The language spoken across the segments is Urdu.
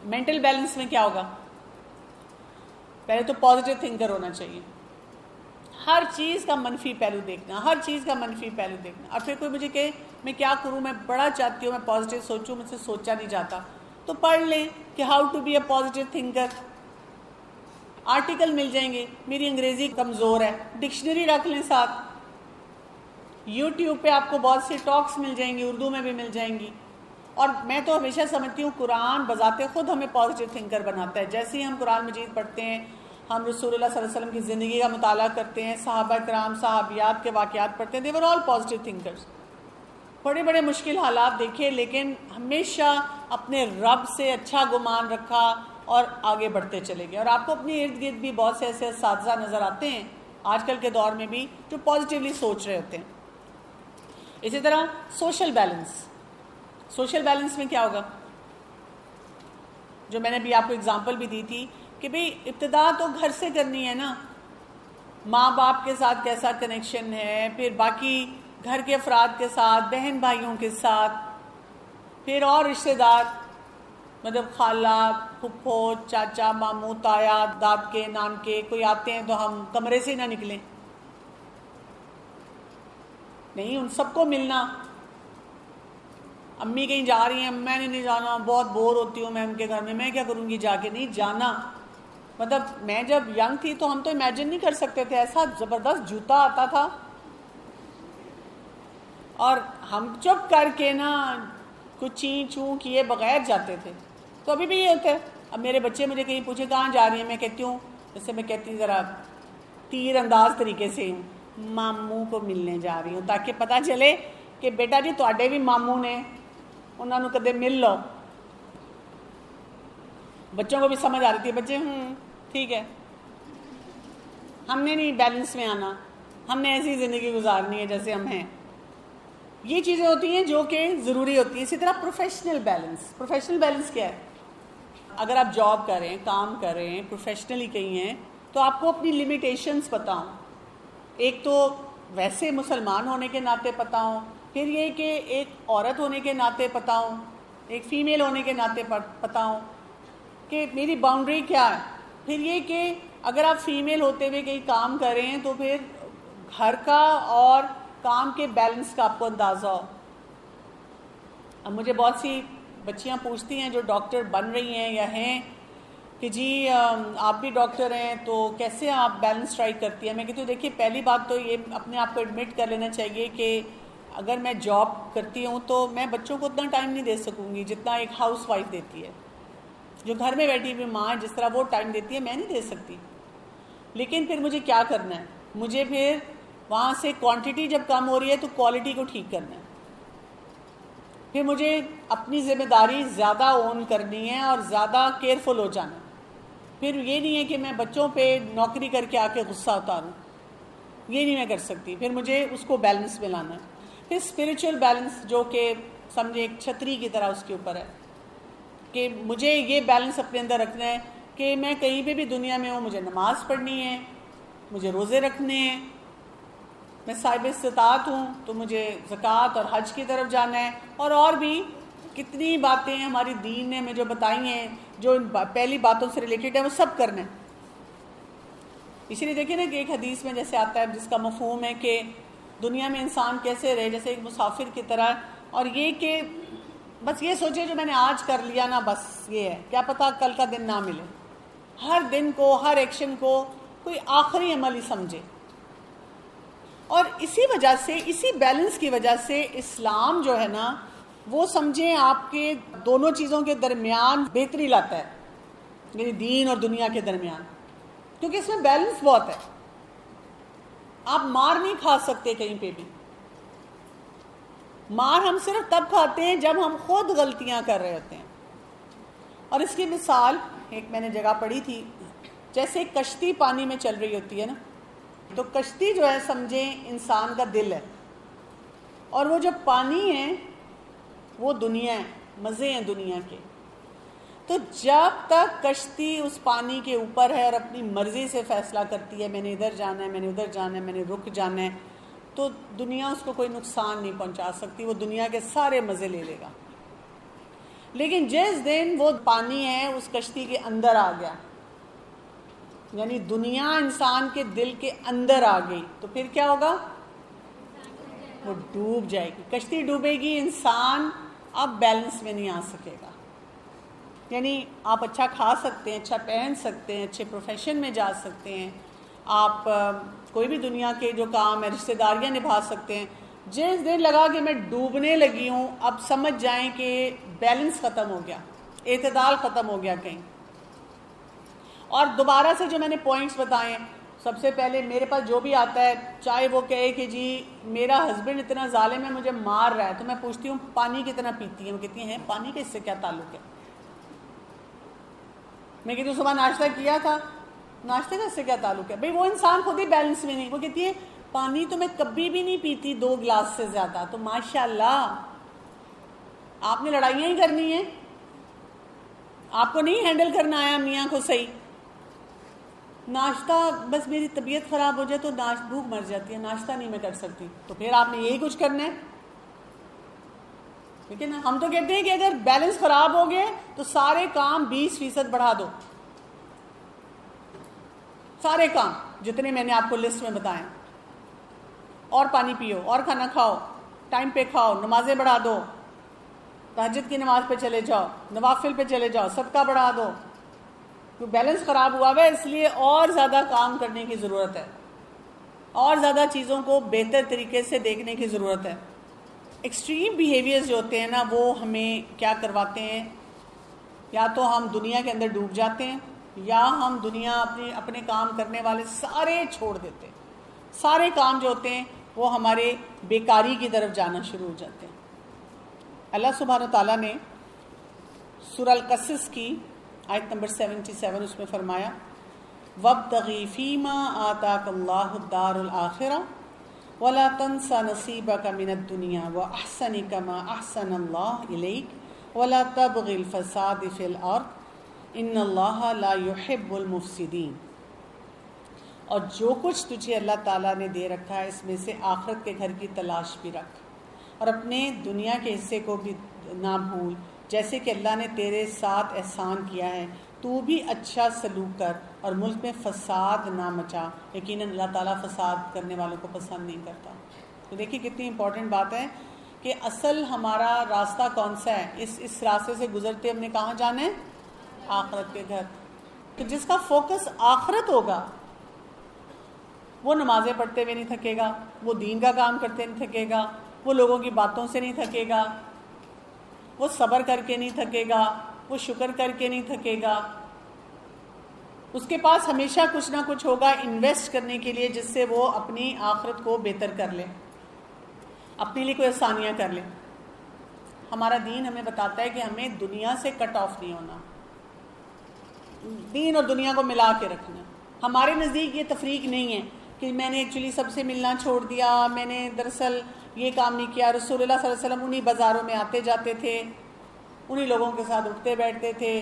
مینٹل بیلنس میں کیا ہوگا؟ پہلے تو پازیٹیو تھنکر ہونا چاہیے، ہر چیز کا منفی پہلو دیکھنا، ہر چیز کا منفی پہلو دیکھنا. اور پھر کوئی مجھے کہے میں کیا کروں، میں بڑا چاہتی ہوں میں پازیٹیو سوچوں، مجھ سے سوچا نہیں جاتا، تو پڑھ لیں کہ how to be a positive thinker. Article مل جائیں گے. میری انگریزی کمزور ہے، ڈکشنری رکھ لیں ساتھ. یوٹیوب پہ آپ کو بہت سی ٹاکس مل جائیں گی، اردو میں بھی مل جائیں گی. اور میں تو ہمیشہ سمجھتی ہوں قرآن بذات خود ہمیں پازیٹیو تھنکر بناتا ہے. جیسے ہی ہم قرآن مجید پڑھتے ہیں، ہم رسول اللہ صلی اللہ علیہ وسلم کی زندگی کا مطالعہ کرتے ہیں، صحابہ کرام صحابیات کے واقعات پڑھتے ہیں، they were all positive thinkers. بڑے بڑے مشکل حالات دیکھے لیکن ہمیشہ اپنے رب سے اچھا گمان رکھا اور آگے بڑھتے چلے گئے. اور آپ کو اپنے ارد گرد بھی بہت سے ایسے اساتذہ نظر آتے ہیں آج کل کے دور میں بھی جو پازیٹیولی سوچ رہے ہوتے ہیں. اسی طرح سوشل بیلنس. سوشل بیلنس میں کیا ہوگا؟ جو میں نے ابھی آپ کو اگزامپل بھی دی تھی کہ بھئی ابتدا تو گھر سے کرنی ہے نا، ماں باپ کے ساتھ کیسا کنیکشن ہے، پھر باقی گھر کے افراد کے ساتھ، بہن بھائیوں کے ساتھ، پھر اور رشتہ دار، مطلب خالہ، پھپھو، چاچا، ماموں، تایا، داد کے، نان کے، کوئی آتے ہیں تو ہم کمرے سے نہ نکلیں، نہیں ان سب کو ملنا. امی کہیں جا رہی ہیں، میں نے نہیں جانا، بہت بور ہوتی ہوں میں ان کے گھر میں کیا کروں گی جا کے، نہیں جانا. مطلب میں جب ینگ تھی تو ہم تو امیجن نہیں کر سکتے تھے، ایسا زبردست جوتا آتا تھا اور ہم چپ کر کے نا کچھ چین چوں کیے بغیر جاتے تھے. تو ابھی بھی یہ ہوتا ہے. اب میرے بچے مجھے کہیں پوچھے کہاں جا رہی ہیں، میں کہتی ہوں، جیسے میں کہتی ہوں ذرا تیر انداز طریقے سے، ماموں کو ملنے جا رہی ہوں، تاکہ پتہ چلے کہ بیٹا جی تواڈے بھی ماموں نے، انہوں نے کدے مل لو. بچوں کو بھی سمجھ آ رہی تھی، بچے ٹھیک ہے، ہم نے نہیں بیلنس میں آنا، ہم نے ایسی زندگی گزارنی ہے جیسے ہم ہیں. یہ چیزیں ہوتی ہیں جو کہ ضروری ہوتی ہیں. اسی طرح پروفیشنل بیلنس. پروفیشنل بیلنس کیا ہے؟ اگر آپ جاب کریں، کام کریں، پروفیشنلی کہیں ہیں تو آپ کو اپنی لمیٹیشنز پتہ ہوں. ایک تو ویسے مسلمان ہونے کے ناطے پتہ ہوں، پھر یہ کہ ایک عورت ہونے کے ناطے پتہ ہوں، ایک فیمیل ہونے کے ناطے پتہ ہوں کہ میری باؤنڈری کیا ہے. پھر یہ کہ اگر آپ فیمیل ہوتے ہوئے کہیں کام کریں تو پھر گھر کا اور کام کے بیلنس کا آپ کو اندازہ ہو. اب مجھے بہت سی بچیاں پوچھتی ہیں جو ڈاکٹر بن رہی ہیں یا ہیں کہ جی آپ بھی ڈاکٹر ہیں تو کیسے آپ بیلنس ٹرائی کرتی ہیں. میں کہتی ہوں دیکھیے پہلی بات تو یہ اپنے آپ کو ایڈمٹ کر لینا چاہیے کہ اگر میں جاب کرتی ہوں تو میں بچوں کو اتنا ٹائم نہیں دے سکوں گی جتنا ایک ہاؤس وائف دیتی ہے. جو گھر میں بیٹھی ہوئی ماں جس طرح وہ ٹائم دیتی ہے میں نہیں دے سکتی. لیکن پھر مجھے کیا کرنا ہے؟ مجھے پھر وہاں سے کوانٹٹی جب کم ہو رہی ہے تو کوالٹی کو ٹھیک کرنا ہے. پھر مجھے اپنی ذمہ داری زیادہ اون کرنی ہے اور زیادہ کیئرفل ہو جانا ہے. پھر یہ نہیں ہے کہ میں بچوں پہ نوکری کر کے آ کے غصہ اتاروں، یہ نہیں میں کر سکتی. پھر مجھے اس کو بیلنس میں لانا ہے. پھر اسپریچول بیلنس جو کہ سمجھے ایک چھتری کی طرح اس کے اوپر ہے کہ مجھے یہ بیلنس اپنے اندر رکھنا ہے کہ میں کہیں پہ بھی دنیا میں ہوں، مجھے نماز پڑھنی ہے، مجھے روزے رکھنے ہیں، میں صاحب استطاعت ہوں تو مجھے زکوٰۃ اور حج کی طرف جانا ہے، اور بھی کتنی باتیں ہماری دین نے ہمیں جو بتائی ہیں جو ان پہلی باتوں سے ریلیٹڈ ہے وہ سب کرنا ہے. اسی لیے دیکھیں نا کہ ایک حدیث میں جیسے آتا ہے جس کا مفہوم ہے کہ دنیا میں انسان کیسے رہے جیسے ایک مسافر کی طرح، اور یہ کہ بس یہ سوچے جو میں نے آج کر لیا نا بس یہ ہے، کیا پتہ کل کا دن نہ ملے. ہر دن کو، ہر ایکشن کو کوئی آخری عمل ہی سمجھے. اور اسی وجہ سے، اسی بیلنس کی وجہ سے اسلام جو ہے نا وہ سمجھیں آپ کے دونوں چیزوں کے درمیان بہتری لاتا ہے، یعنی دین اور دنیا کے درمیان، کیونکہ اس میں بیلنس بہت ہے. آپ مار نہیں کھا سکتے کہیں پہ بھی. مار ہم صرف تب کھاتے ہیں جب ہم خود غلطیاں کر رہے ہوتے ہیں. اور اس کی مثال ایک میں نے جگہ پڑھی تھی، جیسے کشتی پانی میں چل رہی ہوتی ہے نا، تو کشتی جو ہے سمجھیں انسان کا دل ہے، اور وہ جو پانی ہے وہ دنیا ہے، مزے ہیں دنیا کے. تو جب تک کشتی اس پانی کے اوپر ہے اور اپنی مرضی سے فیصلہ کرتی ہے میں نے ادھر جانا ہے، میں نے ادھر جانا ہے، میں نے رک جانا ہے، تو دنیا اس کو کوئی نقصان نہیں پہنچا سکتی، وہ دنیا کے سارے مزے لے لے گا. لیکن جس دن وہ پانی ہے اس کشتی کے اندر آ گیا، یعنی دنیا انسان کے دل کے اندر آ گئی، تو پھر کیا ہوگا؟ وہ ڈوب جائے گی، کشتی ڈوبے گی، انسان اب بیلنس میں نہیں آ سکے گا۔ یعنی آپ اچھا کھا سکتے ہیں، اچھا پہن سکتے ہیں، اچھے پروفیشن میں جا سکتے ہیں، آپ کوئی بھی دنیا کے جو کام ہے، رشتہ داریاں نبھا سکتے ہیں، جس دن لگا کہ میں ڈوبنے لگی ہوں، اب سمجھ جائیں کہ بیلنس ختم ہو گیا، اعتدال ختم ہو گیا کہیں۔ اور دوبارہ سے جو میں نے پوائنٹس بتائے ہیں، سب سے پہلے میرے پاس جو بھی آتا ہے، چاہے وہ کہے کہ جی میرا ہسبینڈ اتنا ظالم ہے مجھے مار رہا ہے، تو میں پوچھتی ہوں پانی کتنا پیتی ہے؟ وہ کہتی ہیں پانی کا اس سے کیا تعلق ہے؟ میں کہتی ہوں صبح ناشتہ کیا تھا، ناشتے کا اس سے کیا تعلق ہے؟ بھئی وہ انسان خود ہی بیلنس میں نہیں۔ وہ کہتی ہے پانی تو میں کبھی بھی نہیں پیتی 2 گلاس سے زیادہ۔ تو ماشاءاللہ آپ نے لڑائیاں ہی کرنی ہیں، آپ کو نہیں ہینڈل کرنا آیا میاں کو صحیح۔ ناشتہ بس میری طبیعت خراب ہو جائے تو بھوک مر جاتی ہے، ناشتہ نہیں میں کر سکتی، تو پھر آپ نے یہی کچھ کرنا ہے، ٹھیک ہے نا؟ ہم تو کہتے ہیں کہ اگر بیلنس خراب ہو گئے تو سارے کام 20% بڑھا دو، سارے کام جتنے میں نے آپ کو لسٹ میں بتائے، اور پانی پیو، اور کھانا کھاؤ، ٹائم پہ کھاؤ، نمازیں بڑھا دو، تہجد کی نماز پہ چلے جاؤ، نوافل پہ چلے جاؤ، صدقہ بڑھا دو۔ تو بیلنس خراب ہوا ہے، اس لیے اور زیادہ کام کرنے کی ضرورت ہے، اور زیادہ چیزوں کو بہتر طریقے سے دیکھنے کی ضرورت ہے۔ ایکسٹریم بیہیویئرز جو ہوتے ہیں نا، وہ ہمیں کیا کرواتے ہیں؟ یا تو ہم دنیا کے اندر ڈوب جاتے ہیں، یا ہم دنیا اپنے کام کرنے والے سارے چھوڑ دیتے ہیں، سارے کام جو ہوتے ہیں وہ ہمارے بیکاری کی طرف جانا شروع ہو جاتے ہیں۔ اللہ سبحانہ تعالیٰ نے سورہ القصص کی آیت نمبر 77 اس میں فرمایا وَابْتَغِ فِيمَا آتَاكَ اللَّهُ الدَّارُ الْآخِرَةَ وَلَا تَنْسَ نَصِيبَكَ مِنَ الدُّنْيَا وَأَحْسِنْ كَمَا أَحْسَنَ اللَّهُ إِلَيْكَ وَلَا تَبْغِ الْفَسَادَ فِي الْأَرْضِ إِنَّ اللَّهَ لَا يُحِبُّ الْمُفْسِدِينَ۔ اور جو کچھ تجھے اللہ تعالیٰ نے دے رکھا ہے اس میں سے آخرت کے گھر کی تلاش بھی رکھ، اور اپنے دنیا کے حصے کو بھی نہ بھول، جیسے کہ اللہ نے تیرے ساتھ احسان کیا ہے، تو بھی اچھا سلوک کر اور ملک میں فساد نہ مچا، یقیناً اللہ تعالیٰ فساد کرنے والوں کو پسند نہیں کرتا۔ تو دیکھیے کتنی امپورٹنٹ بات ہے کہ اصل ہمارا راستہ کون سا ہے، اس راستے سے گزرتے ہم نے کہاں جانا ہے؟ آخرت کے گھر۔ تو جس کا فوکس آخرت ہوگا وہ نمازیں پڑھتے ہوئے نہیں تھکے گا، وہ دین کا کام کرتے نہیں تھکے گا، وہ لوگوں کی باتوں سے نہیں تھکے گا، وہ صبر کر کے نہیں تھکے گا، وہ شکر کر کے نہیں تھکے گا۔ اس کے پاس ہمیشہ کچھ نہ کچھ ہوگا انویسٹ کرنے کے لیے، جس سے وہ اپنی آخرت کو بہتر کر لے، اپنے لیے کوئی آسانیاں کر لے۔ ہمارا دین ہمیں بتاتا ہے کہ ہمیں دنیا سے کٹ آف نہیں ہونا، دین اور دنیا کو ملا کے رکھنا۔ ہمارے نزدیک یہ تفریق نہیں ہے کہ میں نے ایکچولی سب سے ملنا چھوڑ دیا، میں نے دراصل یہ کام نہیں کیا۔ رسول اللہ صلی اللہ علیہ وسلم انہی بازاروں میں آتے جاتے تھے، انہی لوگوں کے ساتھ اٹھتے بیٹھتے تھے،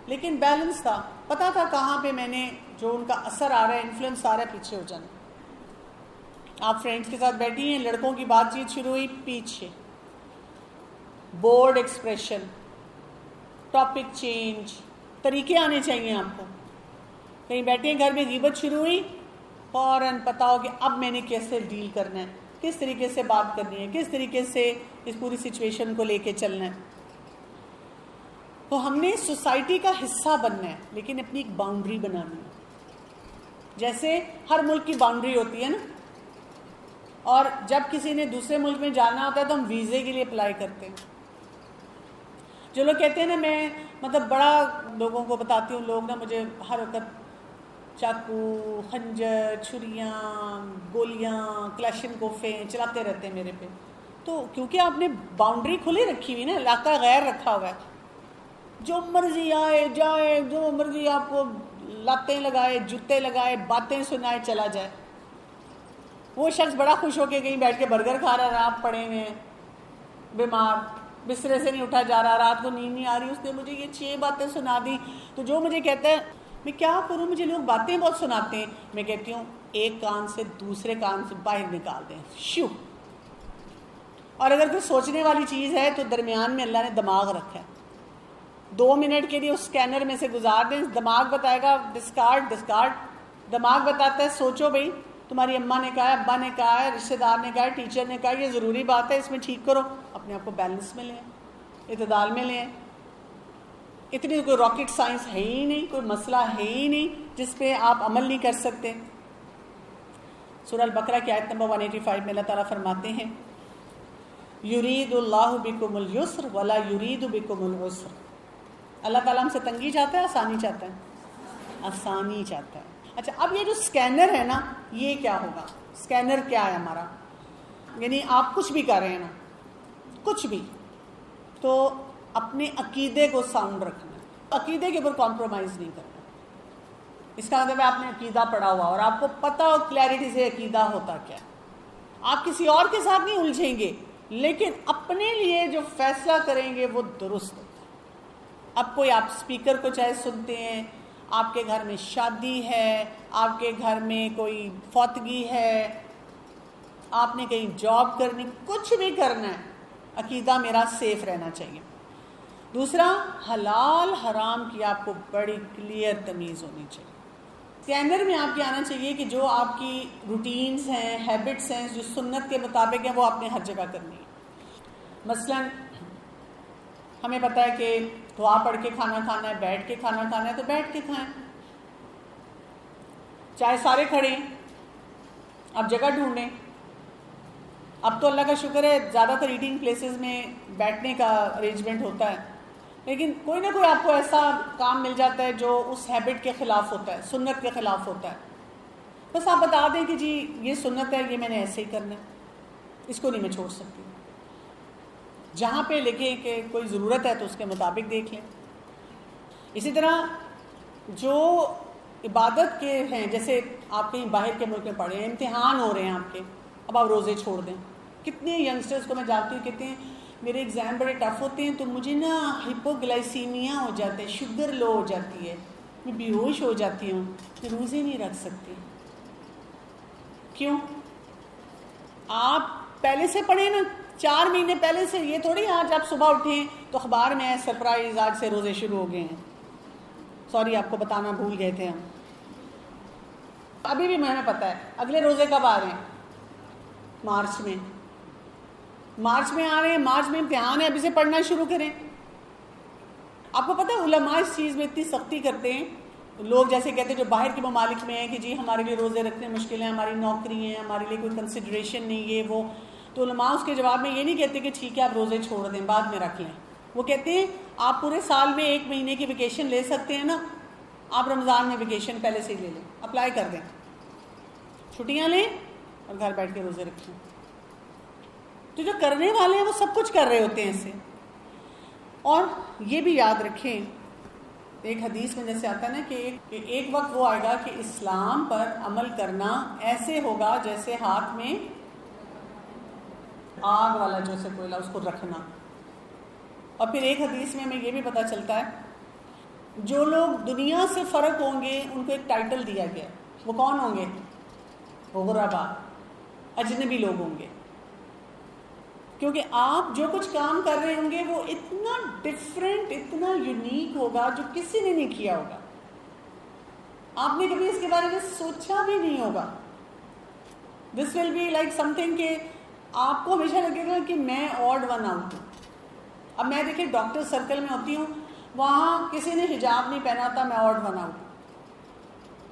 لیکن بیلنس تھا، پتہ تھا کہاں پہ میں نے جو ان کا اثر آ رہا ہے، انفلوئنس آ رہا ہے، پیچھے ہو جانا۔ آپ فرینڈس کے ساتھ بیٹھی ہیں، لڑکوں کی بات چیت شروع ہوئی، پیچھے، بورڈ ایکسپریشن، ٹاپک چینج، طریقے آنے چاہیے آپ کو۔ کہیں بیٹھے ہیں گھر میں، غیبت شروع ہوئی، فوراً پتا ہو کہ اب میں نے کیسے ڈیل کرنا ہے، کس طریقے سے بات کرنی ہے، کس طریقے سے اس پوری سچویشن کو لے کے چلنا ہے۔ تو ہم نے سوسائٹی کا حصہ بننا ہے، لیکن اپنی ایک باؤنڈری بنانی ہے۔ جیسے ہر ملک کی باؤنڈری ہوتی ہے نا، اور جب کسی نے دوسرے ملک میں جانا ہوتا ہے تو ہم ویزے کے لیے اپلائی کرتے ہیں۔ جو لوگ کہتے ہیں نا، میں مطلب بڑا لوگوں کو بتاتی ہوں، لوگ نا مجھے ہر وقت چاقو، خنجر، چھریاں، گولیاں، کلاشن کوفے چلاتے رہتے ہیں میرے پہ۔ تو کیونکہ آپ نے باؤنڈری کھلی رکھی ہوئی نا، علاقہ غیر رکھا ہوا ہے، جو مرضی آئے جائے، جو مرضی آپ کو لاتیں لگائے، جوتے لگائے، باتیں سنائے، چلا جائے۔ وہ شخص بڑا خوش ہو کے کہیں بیٹھ کے برگر کھا رہا ہے، آپ پڑے ہوئے ہیں بیمار، بسترے سے نہیں اٹھا جا رہا، رات کو نیند نہیں آ رہی، اس نے مجھے یہ 6 باتیں سنا دی۔ تو جو مجھے کہتا ہے میں کیا کروں، مجھے لوگ باتیں بہت سناتے ہیں، میں کہتی ہوں ایک کان سے دوسرے کان سے باہر نکال دیں، شو۔ اور اگر کوئی سوچنے والی چیز ہے تو درمیان میں اللہ نے دماغ رکھا ہے، 2 منٹ کے لیے اس اسکینر میں سے گزار دیں. دماغ بتائے گا ڈسکارڈ. دماغ بتاتا ہے سوچو بھائی تمہاری اماں نے کہا ہے, ابا نے کہا ہے, رشتہ دار نے کہا ہے, ٹیچر نے کہا ہے, یہ ضروری بات ہے, اس میں ٹھیک کرو. اپنے آپ کو بیلنس میں لیں, اعتدال میں لیں. اتنی کوئی راکٹ سائنس ہے ہی نہیں, کوئی مسئلہ ہے ہی نہیں جس پہ آپ عمل نہیں کر سکتے. سورہ البقرہ کی آیت نمبر 185 میں اللہ تعالیٰ فرماتے ہیں یرید اللہ بکم اليسر ولا یرید بکم العسر. اللہ تعالیٰ ہم سے تنگی چاہتا ہے, آسانی چاہتا ہے؟ آسانی چاہتا ہے. اچھا, اب یہ جو اسکینر ہے نا, یہ کیا ہوگا؟ اسکینر کیا ہے ہمارا؟ یعنی آپ کچھ بھی کر رہے ہیں نا, کچھ بھی, تو اپنے عقیدے کو ساؤنڈ رکھنا ہے, عقیدے کے اوپر کمپرومائز نہیں کرنا. اس کا مطلب ہے آپ نے عقیدہ پڑھا ہوا اور آپ کو پتہ ہو کلیئرٹی سے عقیدہ ہوتا کیا ہے. آپ کسی اور کے ساتھ نہیں الجھیں گے, لیکن اپنے لیے جو فیصلہ کریں گے وہ درست ہوتا ہے. اب کوئی آپ اسپیکر کو چاہے سنتے ہیں, آپ کے گھر میں شادی ہے, آپ کے گھر میں کوئی فوتگی ہے, آپ نے کہیں جاب کرنی, کچھ بھی کرنا ہے, عقیدہ میرا سیف رہنا چاہیے. دوسرا, حلال حرام کی آپ کو بڑی کلیئر تمیز ہونی چاہیے. اسکینر میں آپ کے آنا چاہیے کہ جو آپ کی روٹینز ہیں, ہیبٹس ہیں, جو سنت کے مطابق ہیں, وہ آپ نے ہر جگہ کرنی ہے. مثلا ہمیں پتہ ہے کہ دعا پڑھ کے کھانا کھانا ہے, بیٹھ کے کھانا کھانا ہے, تو بیٹھ کے کھائیں. چاہے سارے کھڑے ہیں, آپ جگہ ڈھونڈیں. اب تو اللہ کا شکر ہے زیادہ تر ایٹنگ پلیسز میں بیٹھنے کا ارینجمنٹ ہوتا ہے, لیکن کوئی نہ کوئی آپ کو ایسا کام مل جاتا ہے جو اس ہیبٹ کے خلاف ہوتا ہے, سنت کے خلاف ہوتا ہے. بس آپ بتا دیں کہ جی یہ سنت ہے, یہ میں نے ایسے ہی کرنا ہے, اس کو نہیں میں چھوڑ سکتی. جہاں پہ لکھیں کہ کوئی ضرورت ہے تو اس کے مطابق دیکھ لیں. اسی طرح جو عبادت کے ہیں, جیسے آپ کہیں باہر کے ملک میں پڑھے ہیں, امتحان ہو رہے ہیں آپ کے, اب آپ روزے چھوڑ دیں. کتنے ینگسٹرز کو میں جانتی ہوں کہتے ہیں میرے ایگزام بڑے ٹف ہوتے ہیں تو مجھے نا ہائپوگلائسیمیا ہو جاتا ہے, شوگر لو ہو جاتی ہے, میں بے ہوش ہو جاتی ہوں, میں روزے نہیں رکھ سکتی. کیوں؟ آپ پہلے سے پڑھیں نا, 4 مہینے پہلے سے. یہ تھوڑی آج آپ صبح اٹھیں تو اخبار میں ہے سرپرائز آج سے روزے شروع ہو گئے ہیں. سوری, آپ کو بتانا بھول گئے تھے ہم. ابھی بھی ہمیں پتہ ہے اگلے روزے کب آ رہے ہیں, مارچ میں آ رہے ہیں. مارچ میں امتحان ہے, ابھی سے پڑھنا شروع کریں. آپ کو پتہ ہے علماء اس چیز میں اتنی سختی کرتے ہیں. لوگ جیسے کہتے ہیں جو باہر کے ممالک میں ہیں کہ جی ہمارے لیے روزے رکھنے مشکل ہیں, ہماری نوکری ہیں, ہمارے لیے کوئی کنسیڈریشن نہیں, یہ وہ. تو علماء اس کے جواب میں یہ نہیں کہتے کہ ٹھیک ہے آپ روزے چھوڑ دیں, بعد میں رکھ لیں. وہ کہتے ہیں آپ پورے سال میں 1 مہینے کی ویکیشن لے سکتے ہیں نا, آپ رمضان میں ویکیشن پہلے سے ہی لے لیں, اپلائی کر دیں, چھٹیاں لیں اور گھر بیٹھ کے روزے رکھیں. تو جو کرنے والے ہیں وہ سب کچھ کر رہے ہوتے ہیں اسے. اور یہ بھی یاد رکھیں, ایک حدیث میں جیسے آتا ہے نا کہ ایک وقت وہ آئے گا کہ اسلام پر عمل کرنا ایسے ہوگا جیسے ہاتھ میں آگ والا جیسے کوئلہ, اس کو رکھنا. اور پھر ایک حدیث میں ہمیں یہ بھی پتہ چلتا ہے جو لوگ دنیا سے فرق ہوں گے ان کو ایک ٹائٹل دیا گیا. وہ کون ہوں گے؟ غربا, اجنبی لوگ ہوں گے. کیونکہ آپ جو کچھ کام کر رہے ہوں گے وہ اتنا ڈفرینٹ, اتنا یونیک ہوگا جو کسی نے نہیں کیا ہوگا. آپ نے کبھی اس کے بارے میں سوچا بھی نہیں ہوگا. This will be like something کہ آپ کو ہمیشہ لگے گا کہ میں آڈ ون آؤٹ ہوں. اب میں دیکھیں ڈاکٹر سرکل میں ہوتی ہوں, وہاں کسی نے حجاب نہیں پہنا ہوتا, میں آڈ ون آؤٹ ہوں.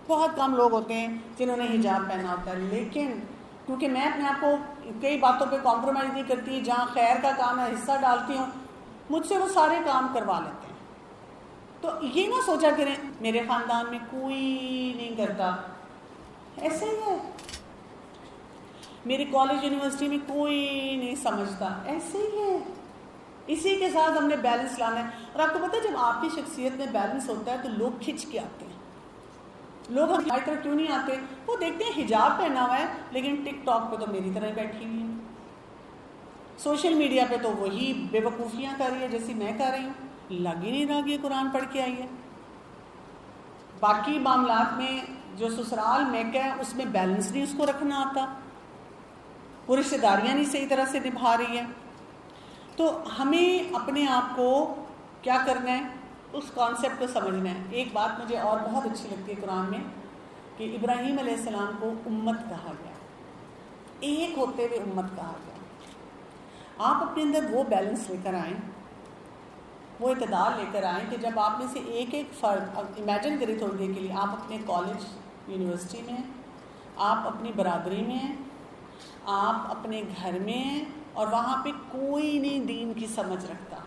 بہت کم لوگ ہوتے ہیں جنہوں نے حجاب پہنا ہوتا ہے, لیکن کیونکہ میں اپنے آپ کو کئی باتوں پہ کمپرومائز نہیں کرتی, جہاں خیر کا کام ہے حصہ ڈالتی ہوں, مجھ سے وہ سارے کام کروا لیتے ہیں. تو یہ نہ سوچا کریں میرے خاندان میں کوئی نہیں کرتا, ایسے ہی ہے. میری کالج یونیورسٹی میں کوئی نہیں سمجھتا, ایسے ہی ہے. اسی کے ساتھ ہم نے بیلنس لانا ہے. اور آپ کو پتہ ہے جب آپ کی شخصیت میں بیلنس ہوتا ہے تو لوگ کھنچ کے آتے ہیں. لوگ ہماری طرح کیوں نہیں آتے؟ وہ دیکھتے ہیں حجاب پہنا ہوا ہے لیکن ٹک ٹاک پہ تو میری طرح ہی بیٹھی ہوئی ہے, سوشل میڈیا پہ تو وہی بے وقوفیاں کر رہی ہے جیسی میں کر رہی ہوں. لگ ہی نہیں رہا کہ یہ قرآن پڑھ کے آئی ہے. باقی معاملات میں جو سسرال میکہ ہے اس میں بیلنس نہیں اس کو رکھنا آتا, وہ رشتہ داریاں نہیں صحیح طرح سے نبھا رہی ہے. تو ہمیں اپنے آپ کو کیا کرنا ہے, اس کانسیپٹ کو سمجھنا ہے. ایک بات مجھے اور بہت اچھی لگتی ہے قرآن میں کہ ابراہیم علیہ السلام کو امت کہا گیا, ایک ہوتے ہوئے امت کہا گیا. آپ اپنے اندر وہ بیلنس لے کر آئیں, وہ اعتدال لے کر آئیں کہ جب آپ میں سے ایک ایک فرد, امیجن کریں تھوڑی دیر کے لیے, آپ اپنے کالج یونیورسٹی میں ہیں, آپ اپنی برادری میں ہیں, آپ اپنے گھر میں ہیں, اور وہاں پہ کوئی نہیں دین کی سمجھ رکھتا.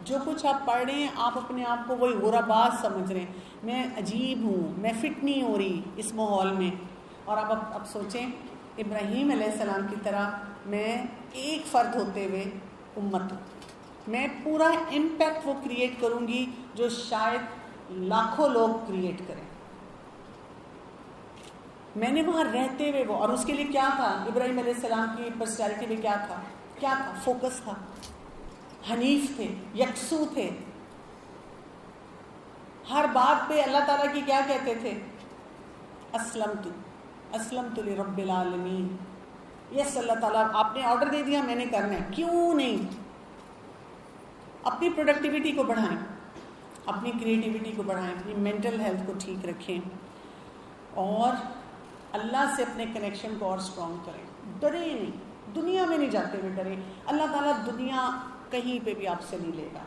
جو کچھ آپ پڑھ رہے ہیں آپ اپنے آپ کو وہی غربا سمجھ رہے ہیں, میں عجیب ہوں, میں فٹ نہیں ہو رہی اس ماحول میں. اور اب سوچیں ابراہیم علیہ السلام کی طرح میں ایک فرد ہوتے ہوئے امت ہوں, میں پورا امپیکٹ وہ کریٹ کروں گی جو شاید لاکھوں لوگ کریٹ کریں. میں نے وہاں رہتے ہوئے وہ, اور اس کے لیے کیا تھا ابراہیم علیہ السلام کی پرسنالٹی میں کیا تھا فوکس تھا, حنیف تھے, یکسو تھے. ہر بات پہ اللہ تعالیٰ کی کیا کہتے تھے, اسلمت لرب العالمین. یس اللہ تعالیٰ آپ نے آرڈر دے دیا, میں نے کرنا ہے, کیوں نہیں. اپنی پروڈکٹیوٹی کو بڑھائیں, اپنی کریٹیوٹی کو بڑھائیں, اپنی مینٹل ہیلتھ کو ٹھیک رکھیں, اور اللہ سے اپنے کنیکشن کو اور اسٹرانگ کریں. ڈرے نہیں, دنیا میں نہیں جاتے ہوئے ڈرے. اللہ تعالیٰ دنیا کہیں پہ بھی آپ سے نہیں لے گا.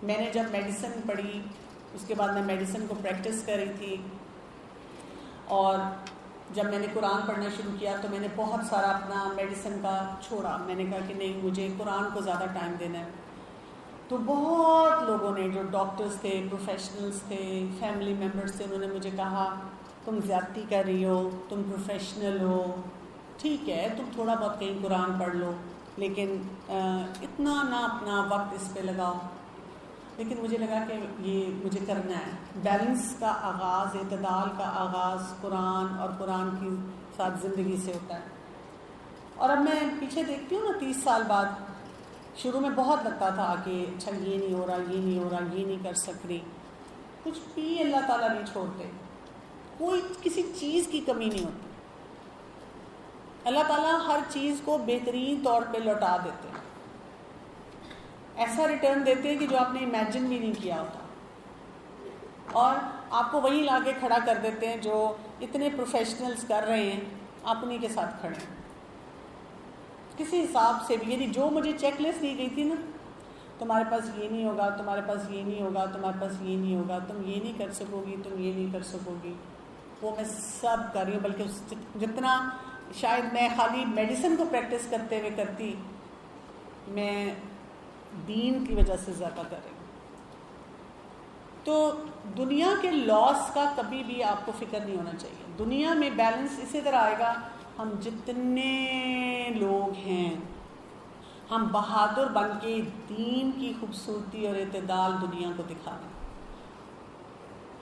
میں نے جب میڈیسن پڑھی, اس کے بعد میں میڈیسن کو پریکٹس کر رہی تھی, اور جب میں نے قرآن پڑھنا شروع کیا تو میں نے بہت سارا اپنا میڈیسن کا چھوڑا. میں نے کہا کہ نہیں, مجھے قرآن کو زیادہ ٹائم دینا ہے. تو بہت لوگوں نے, جو ڈاکٹرز تھے, پروفیشنلز تھے, فیملی ممبرز تھے, انہوں نے مجھے کہا تم زیادتی کر رہی ہو, تم پروفیشنل ہو, ٹھیک ہے تم تھوڑا بہت کہیں قرآن پڑھ لو, لیکن اتنا نہ اپنا وقت اس پہ لگاؤ. لیکن مجھے لگا کہ یہ مجھے کرنا ہے. بیلنس کا آغاز, اعتدال کا آغاز قرآن اور قرآن کی ساتھ زندگی سے ہوتا ہے. اور اب میں پیچھے دیکھتی ہوں نا 30 سال بعد, شروع میں بہت لگتا تھا کہ اچھا یہ نہیں ہو رہا, یہ نہیں ہو رہا, یہ نہیں کر سک رہی. کچھ بھی اللہ تعالیٰ نہیں چھوڑتے, کوئی کسی چیز کی کمی نہیں ہوتی. اللہ تعالیٰ ہر چیز کو بہترین طور پہ لوٹا دیتے ہیں, ایسا ریٹرن دیتے ہیں کہ جو آپ نے امیجن بھی نہیں کیا ہوتا, اور آپ کو وہیں لا کے کھڑا کر دیتے ہیں جو اتنے پروفیشنلز کر رہے ہیں, آپ انہیں کے ساتھ کھڑے ہیں کسی حساب سے بھی. یعنی جو مجھے چیک لسٹ دی گئی تھی نا, تمہارے پاس یہ نہیں ہوگا, تمہارے پاس یہ نہیں ہوگا, تمہارے پاس یہ نہیں ہوگا, تم یہ نہیں کر سکو گی, تم یہ نہیں کر سکو گی, وہ میں سب کر رہی ہوں. بلکہ جتنا شاید میں خالی میڈیسن کو پریکٹس کرتے ہوئے کرتی, میں دین کی وجہ سے زیادہ کر رہی ہوں. تو دنیا کے لاس کا کبھی بھی آپ کو فکر نہیں ہونا چاہیے. دنیا میں بیلنس اسی طرح آئے گا, ہم جتنے لوگ ہیں ہم بہادر بن کے دین کی خوبصورتی اور اعتدال دنیا کو دکھا دیں.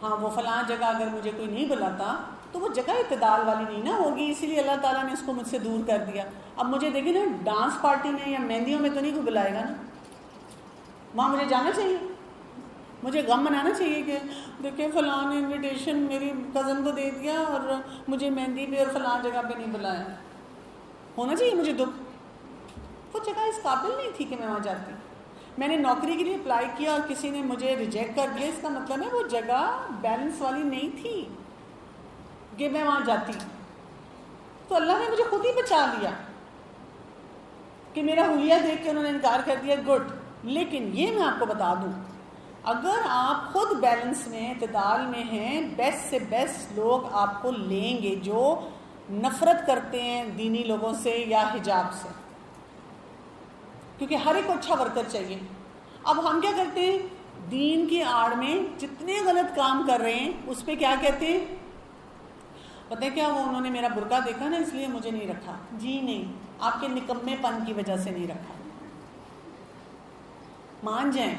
ہاں وہ فلاں جگہ اگر مجھے کوئی نہیں بلاتا تو وہ جگہ اعتدال والی نہیں نا ہوگی, اسی لیے اللہ تعالیٰ نے اس کو مجھ سے دور کر دیا. اب مجھے دیکھیں نا, ڈانس پارٹی میں یا مہندیوں میں تو نہیں کوئی بلائے گا نا, وہاں مجھے جانا چاہیے. مجھے غم منانا چاہیے کہ دیکھیں فلاں نے انویٹیشن میری کزن کو دے دیا اور مجھے مہندی پہ اور فلاں جگہ پہ نہیں بلایا. ہونا چاہیے مجھے دکھ. وہ جگہ اس قابل نہیں تھی کہ میں وہاں جاتی. میں نے نوکری کے لیے اپلائی کیا اور کسی نے مجھے ریجیکٹ کر دیا, اس کا مطلب ہے وہ جگہ بیلنس والی نہیں تھی کہ میں وہاں جاتی. تو اللہ نے مجھے خود ہی بچا لیا کہ میرا حلیہ دیکھ کے انہوں نے انکار کر دیا, گڈ. لیکن یہ میں آپ کو بتا دوں, اگر آپ خود بیلنس میں, اعتدال میں ہیں, بیسٹ سے بیسٹ لوگ آپ کو لیں گے جو نفرت کرتے ہیں دینی لوگوں سے یا حجاب سے, کیونکہ ہر ایک کو اچھا ورکر چاہیے. اب ہم کیا کرتے ہیں, دین کی آڑ میں جتنے غلط کام کر رہے ہیں اس پہ کیا کہتے ہیں, پتہ ہے کیا, وہ انہوں نے میرا برقع دیکھا نا اس لیے مجھے نہیں رکھا. جی نہیں, آپ کے نکمے پن کی وجہ سے نہیں رکھا. مان جائیں,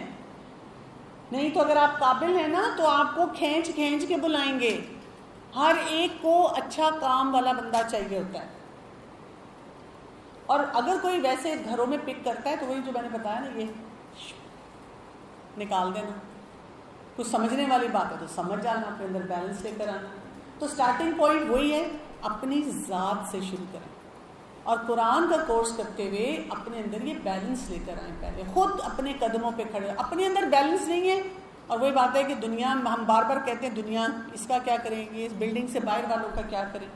نہیں تو اگر آپ قابل ہیں نا تو آپ کو کھینچ کھینچ کے بلائیں گے. ہر ایک کو اچھا کام والا بندہ چاہیے ہوتا ہے. اور اگر کوئی ویسے گھروں میں پک کرتا ہے تو وہی جو میں نے بتایا نا, یہ نکال دینا. کچھ سمجھنے والی بات ہے تو سمجھ جانا, اپنے اندر بیلنس لے کر آنا. تو سٹارٹنگ پوائنٹ وہی ہے, اپنی ذات سے شروع کریں اور قرآن کا کورس کرتے ہوئے اپنے اندر یہ بیلنس لے کر آئیں. پہلے خود اپنے قدموں پہ کھڑے. اپنے اندر بیلنس نہیں ہے اور وہی بات ہے کہ دنیا ہم بار بار کہتے ہیں دنیا اس کا کیا کریں گے, اس بلڈنگ سے باہر والوں کا کیا کریں.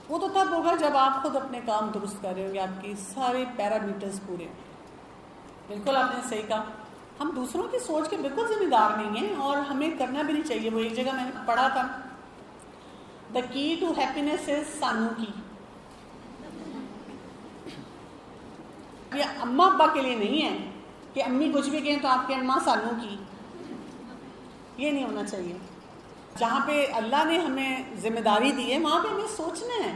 وہ تو تب ہوگا جب آپ خود اپنے کام درست کر رہے ہو گے, آپ کی سارے پیرامیٹرز پورے. بالکل آپ نے صحیح کہا, ہم دوسروں کی سوچ کے بالکل ذمہ دار نہیں ہیں اور ہمیں کرنا بھی نہیں چاہیے. وہ ایک جگہ میں نے پڑھا تھا, دا کی ٹو ہیپینس از سانو کی. یہ اماں ابا کے لیے نہیں ہے کہ امی کچھ بھی کہیں تو آپ کے اماں سانو کی, یہ نہیں ہونا چاہیے. جہاں پہ اللہ نے ہمیں ذمہ داری دی ہے وہاں پہ ہمیں سوچنا ہے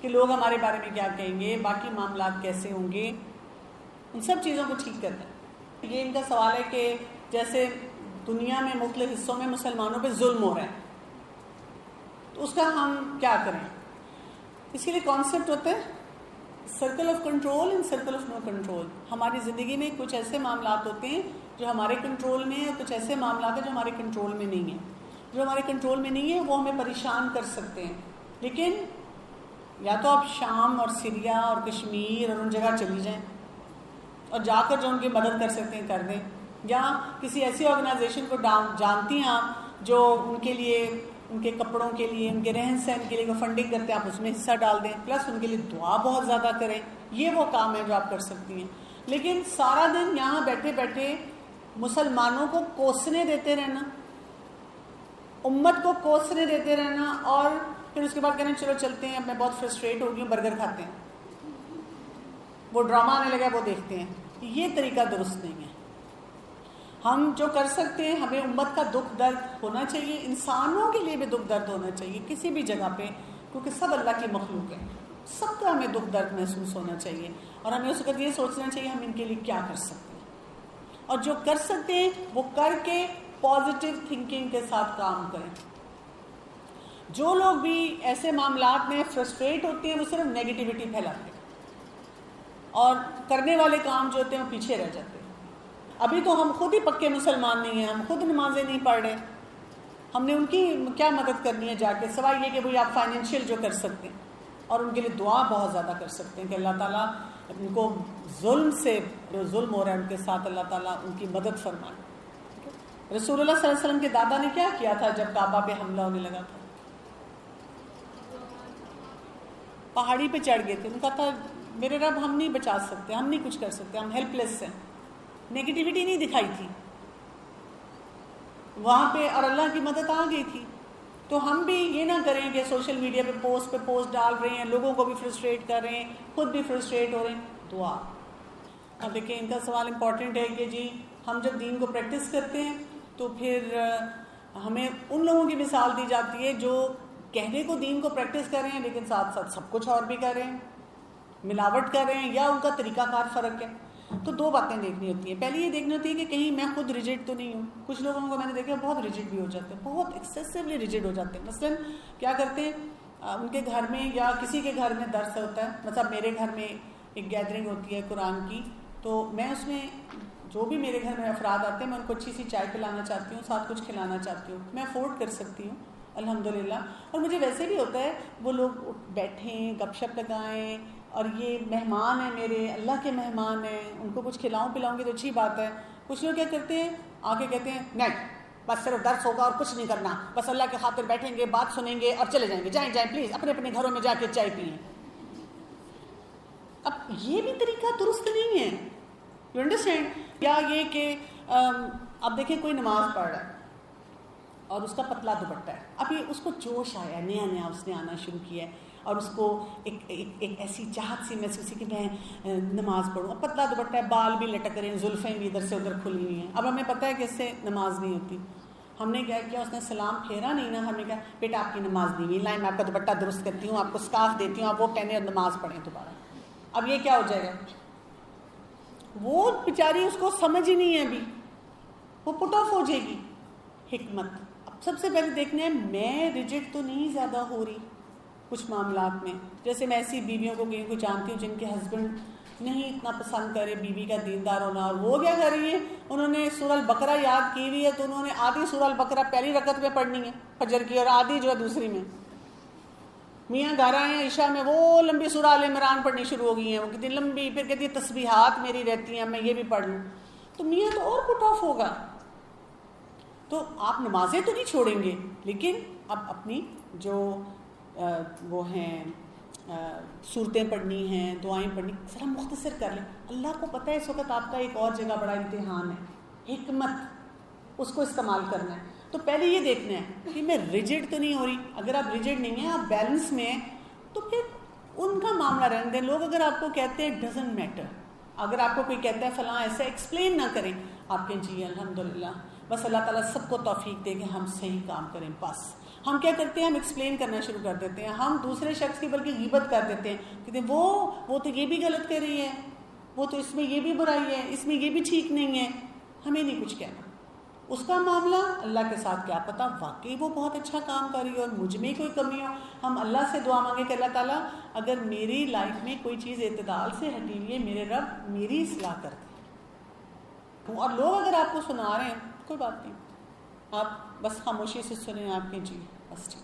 کہ لوگ ہمارے بارے میں کیا کہیں گے, باقی معاملات کیسے ہوں گے, ان سب چیزوں کو ٹھیک کرنا ہے. یہ ان کا سوال ہے کہ جیسے دنیا میں مختلف حصوں میں مسلمانوں پہ ظلم ہو رہا ہے تو اس کا ہم کیا کریں. اس کے لیے کانسیپٹ ہوتا ہے circle of control and circle of no control. ہماری زندگی میں کچھ ایسے معاملات ہوتے ہیں جو ہمارے کنٹرول میں ہیں اور کچھ ایسے معاملات ہیں جو ہمارے کنٹرول میں نہیں ہیں. جو ہمارے کنٹرول میں نہیں ہے وہ ہمیں پریشان کر سکتے ہیں, لیکن یا تو آپ شام اور سیریا اور کشمیر اور ان جگہ چلی جائیں اور جا کر جو ان کی مدد کر سکتے ہیں کر دیں, یا کسی ایسی آرگنائزیشن کو جانتی ہیں آپ جو ان کے لیے, ان کے کپڑوں کے لیے, ان کے رہن سہن کے لیے وہ فنڈنگ کرتے ہیں, آپ اس میں حصہ ڈال دیں, پلس ان کے لیے دعا بہت زیادہ کریں. یہ وہ کام ہے جو آپ کر سکتی ہیں. لیکن سارا دن یہاں بیٹھے بیٹھے مسلمانوں کو کوسنے دیتے رہنا, امت کو کوسنے دیتے رہنا, اور پھر اس کے بعد کہنا چلو چلتے ہیں, اب میں بہت فرسٹریٹ ہو گئی ہوں, برگر کھاتے ہیں, وہ ڈرامہ آنے لگا وہ دیکھتے ہیں, یہ طریقہ درست نہیں ہے. ہم جو کر سکتے ہیں, ہمیں امت کا دکھ درد ہونا چاہیے, انسانوں کے لیے بھی دکھ درد ہونا چاہیے کسی بھی جگہ پہ, کیونکہ سب اللہ کی مخلوق ہے, سب کا ہمیں دکھ درد محسوس ہونا چاہیے, اور ہمیں اس وقت یہ سوچنا چاہیے ہم ان کے لیے کیا کر سکتے ہیں, اور جو کر سکتے ہیں وہ کر کے پازیٹیو تھنکنگ کے ساتھ کام کریں. جو لوگ بھی ایسے معاملات میں فرسٹریٹ ہوتے ہیں وہ صرف نیگیٹیوٹی پھیلاتے ہیں, اور کرنے والے کام جو ہوتے ہیں وہ پیچھے رہ جاتے ہیں. ابھی تو ہم خود ہی پکے مسلمان نہیں ہیں, ہم خود نمازیں نہیں پڑھ رہے, ہم نے ان کی کیا مدد کرنی ہے جا کے, سوائے یہ کہ بھئی آپ فائنینشیل جو کر سکتے ہیں اور ان کے لیے دعا بہت زیادہ کر سکتے ہیں کہ اللہ تعالیٰ ان کو ظلم سے, جو ظلم ہو رہا ہے ان کے ساتھ, اللہ تعالیٰ ان کی مدد فرمائے. رسول اللہ صلی اللہ علیہ وسلم کے دادا نے کیا کیا تھا جب کعبہ پہ حملہ ہونے لگا تھا؟ پہاڑی پہ چڑھ گئے تھے, ان کا تھا میرے رب ہم نہیں بچا سکتے, ہم نہیں کچھ کر سکتے, ہم ہیلپ لیس ہیں. نیگیٹیوٹی نہیں دکھائی تھی وہاں پہ, اور اللہ کی مدد آ گئی تھی. تو ہم بھی یہ نہ کریں کہ سوشل میڈیا پہ پوسٹ ڈال رہے ہیں, لوگوں کو بھی فرسٹریٹ کر رہے ہیں, خود بھی فرسٹریٹ ہو رہے ہیں. دعا. اب دیکھیں ان کا سوال امپورٹنٹ ہے کہ جی ہم جب دین کو پریکٹس کرتے ہیں تو پھر ہمیں ان لوگوں کی مثال دی جاتی ہے جو کہنے کو دین کو پریکٹس کر رہے ہیں لیکن ساتھ ساتھ سب کچھ اور بھی کر رہے ہیں, ملاوٹ کر رہے ہیں, یا ان کا طریقہ کار فرق ہے. تو دو باتیں دیکھنی ہوتی ہیں. پہلی یہ دیکھنی ہوتی ہے کہ کہیں میں خود ریجڈ تو نہیں ہوں. کچھ لوگوں کو میں نے دیکھا بہت ریجڈ بھی ہو جاتے ہیں, بہت ایکسیسولی ریجڈ ہو جاتے ہیں. مثلاً کیا کرتے ہیں, ان کے گھر میں یا کسی کے گھر میں درس ہوتا ہے, مطلب میرے گھر میں ایک گیدرنگ ہوتی ہے قرآن کی, تو میں اس میں جو بھی میرے گھر میں افراد آتے ہیں میں ان کو اچھی سی چائے پلانا چاہتی ہوں, ساتھ کچھ کھلانا چاہتی ہوں. میں افورڈ کر سکتی ہوں الحمدللہ. اور مجھے ویسے بھی ہوتا ہے وہ لوگ بیٹھیں, گپ شپ لگائیں, اور یہ مہمان ہیں میرے, اللہ کے مہمان ہیں, ان کو کچھ کھلاؤں پلاؤں گی تو اچھی بات ہے. کچھ لوگ کیا کرتے ہیں, آگے کہتے ہیں نہیں بس صرف درس ہوگا اور کچھ نہیں کرنا, بس اللہ کے خاطر بیٹھیں گے, بات سنیں گے اور چلے جائیں گے. جائیں جائیں پلیز اپنے اپنے گھروں میں جا کے چائے پئیں. اب یہ بھی طریقہ درست نہیں ہے, یو انڈرسٹینڈ. یا یہ کہ اب دیکھیں کوئی نماز پڑھ رہا ہے اور اس کا پتلا دوپٹہ ہے, ابھی اس کو جوش آیا, نیا نیا اس نے آنا شروع کیا ہے, اور اس کو ایک ایسی چاہت سی محسوس ہے کہ میں نماز پڑھوں. اب پتلا دوپٹہ ہے, بال بھی لٹک رہے ہیں, زلفیں بھی ادھر سے ادھر کھلی ہوئی ہیں. اب ہمیں پتہ ہے کہ اس سے نماز نہیں ہوتی. ہم نے کیا کیا, اس نے سلام پھیرا نہیں نا, ہم نے کہا بیٹا آپ کی نماز نہیں ہوئی, لائن میں آپ کا دوپٹہ درست کرتی ہوں, آپ کو اسکارف دیتی ہوں, آپ وہ پہنے اور نماز پڑھیں دوبارہ. اب یہ کیا ہو جائے گا, وہ بیچاری اس کو سمجھ ہی نہیں ہے, ابھی وہ پٹ آف ہو جائے گی. حکمت. اب سب سے پہلے دیکھنا ہے میں ریجڈ تو نہیں زیادہ ہو رہی کچھ معاملات میں. جیسے میں ایسی بیویوں کو جانتی ہوں جن کے ہسبینڈ نہیں اتنا پسند کرے بیوی کا دیندار ہونا, اور وہ کیا کر رہی ہیں, انہوں نے سورہ البقرہ یاد کی ہوئی ہے تو انہوں نے آدھی سورہ البقرہ پہلی رکعت میں پڑھنی ہے فجر کی, اور آدھی جو ہے دوسری میں. میاں گھر آئے ہیں عشاء میں وہ لمبی سورہ آل عمران پڑھنی شروع ہو گئی ہیں، وہ کتنی لمبی، پھر کہتی ہے تسبیحات میری رہتی ہیں میں یہ بھی پڑھ لوں، تو میاں تو اور پٹ آف ہوگا. تو آپ نمازیں تو نہیں چھوڑیں گے، لیکن اب اپنی جو وہ ہیں صورتیں پڑھنی ہیں، دعائیں پڑھنی، ذرا مختصر کر لیں. اللہ کو پتہ ہے اس وقت آپ کا ایک اور جگہ بڑا امتحان ہے، حکمت، اس کو استعمال کرنا ہے. تو پہلے یہ دیکھنا ہے کہ میں ریجڈ تو نہیں ہو رہی. اگر آپ ریجڈ نہیں ہیں، آپ بیلنس میں ہیں، تو پھر ان کا معاملہ رہنے دیں. لوگ اگر آپ کو کہتے ہیں ڈزنٹ میٹر، اگر آپ کو کوئی کہتا ہے فلاں ایسا، ایکسپلین نہ کریں. آپ کہیں جی الحمدللہ، بس اللہ تعالیٰ سب کو توفیق دے کہ ہم صحیح کام کریں. بس ہم کیا کرتے ہیں، ہم ایکسپلین کرنا شروع کر دیتے ہیں، ہم دوسرے شخص کی بلکہ غیبت کر دیتے ہیں، کہتے ہیں وہ تو یہ بھی غلط کر رہی ہے، وہ تو اس میں یہ بھی برائی ہے، اس میں یہ بھی ٹھیک نہیں ہے. ہمیں نہیں کچھ کہنا، اس کا معاملہ اللہ کے ساتھ. کیا پتہ واقعی وہ بہت اچھا کام کر رہی ہے اور مجھ میں کوئی کمی ہو. ہم اللہ سے دعا مانگے کہ اللہ تعالیٰ اگر میری لائف میں کوئی چیز اعتدال سے ہٹی ہوئی ہے، میرے رب میری اصلاح کر دے. اور لوگ اگر آپ کو سنا رہے ہیں کوئی بات نہیں، آپ بس خاموشی سے سنیں، آپ کے جی بس ٹھیک.